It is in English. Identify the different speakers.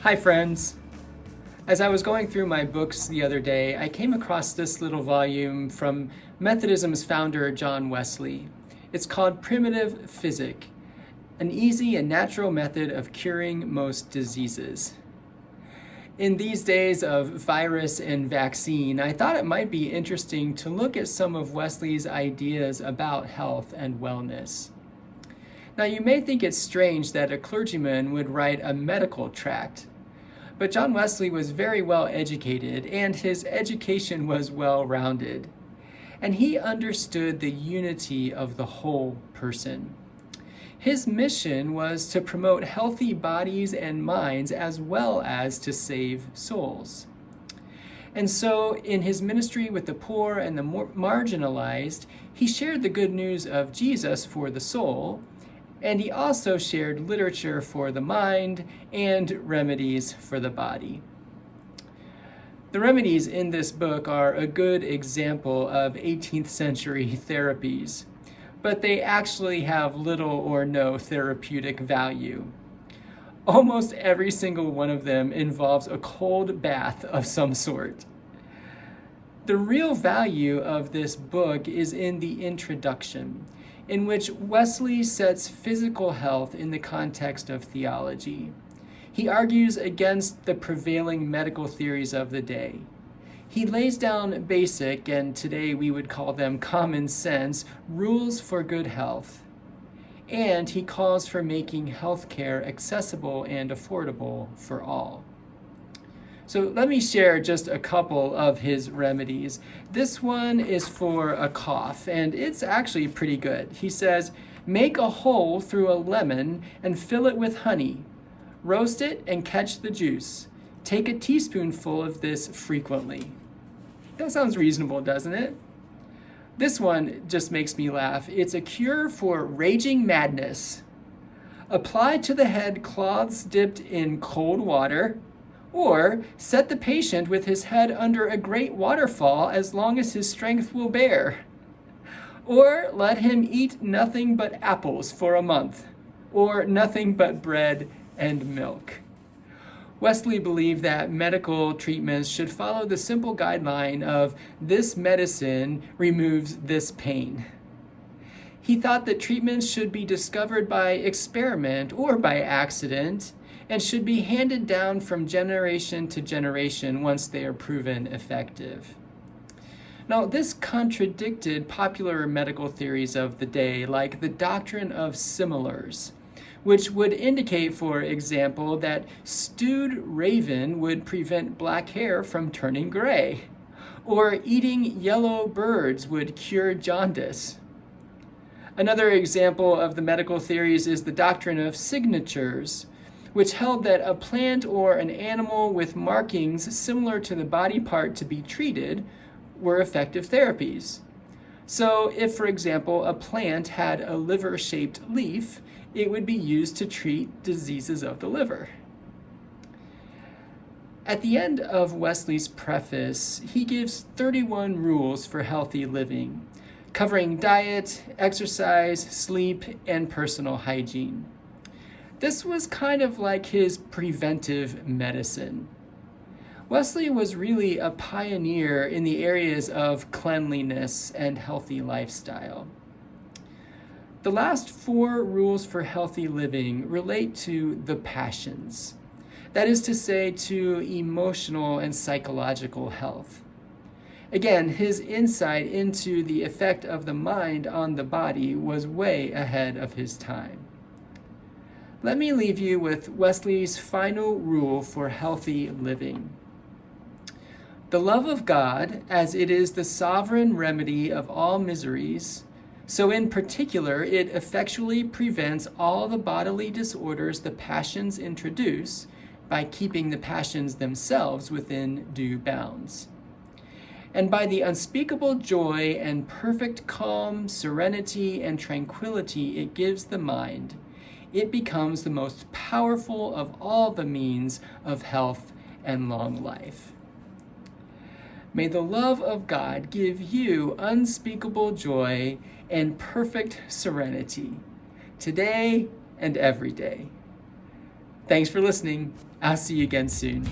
Speaker 1: Hi friends! As I was going through my books the other day, I came across this little volume from Methodism's founder, John Wesley. It's called Primitive Physic, an easy and natural method of curing most diseases. In these days of virus and vaccine, I thought it might be interesting to look at some of Wesley's ideas about health and wellness. Now, you may think it's strange that a clergyman would write a medical tract, but John Wesley was very well educated, and his education was well-rounded, and he understood the unity of the whole person. His mission was to promote healthy bodies and minds as well as to save souls. And so in his ministry with the poor and the marginalized, he shared the good news of Jesus for the soul, and he also shared literature for the mind and remedies for the body. The remedies in this book are a good example of 18th century therapies, but they actually have little or no therapeutic value. Almost every single one of them involves a cold bath of some sort. The real value of this book is in the introduction, in which Wesley sets physical health in the context of theology. He argues against the prevailing medical theories of the day. He lays down basic, and today we would call them common sense, rules for good health. And he calls for making healthcare accessible and affordable for all. So let me share just a couple of his remedies. This one is for a cough, and it's actually pretty good. He says, make a hole through a lemon and fill it with honey. Roast it and catch the juice. Take a teaspoonful of this frequently. That sounds reasonable, doesn't it? This one just makes me laugh. It's a cure for raging madness. Apply to the head cloths dipped in cold water, or set the patient with his head under a great waterfall as long as his strength will bear. Or let him eat nothing but apples for a month, or nothing but bread and milk. Wesley believed that medical treatments should follow the simple guideline of this medicine removes this pain. He thought that treatments should be discovered by experiment or by accident, and should be handed down from generation to generation once they are proven effective. Now, this contradicted popular medical theories of the day, like the doctrine of similars, which would indicate, for example, that stewed raven would prevent black hair from turning gray, or eating yellow birds would cure jaundice. Another example of the medical theories is the doctrine of signatures, which held that a plant or an animal with markings similar to the body part to be treated were effective therapies. So if, for example, a plant had a liver-shaped leaf, it would be used to treat diseases of the liver. At the end of Wesley's preface, he gives 31 rules for healthy living, covering diet, exercise, sleep, and personal hygiene. This was kind of like his preventive medicine. Wesley was really a pioneer in the areas of cleanliness and healthy lifestyle. The last 4 rules for healthy living relate to the passions. That is to say, to emotional and psychological health. Again, his insight into the effect of the mind on the body was way ahead of his time. Let me leave you with Wesley's final rule for healthy living. The love of God, as it is the sovereign remedy of all miseries, so in particular it effectually prevents all the bodily disorders the passions introduce by keeping the passions themselves within due bounds. And by the unspeakable joy and perfect calm, serenity, and tranquility it gives the mind, it becomes the most powerful of all the means of health and long life. May the love of God give you unspeakable joy and perfect serenity, today and every day. Thanks for listening. I'll see you again soon.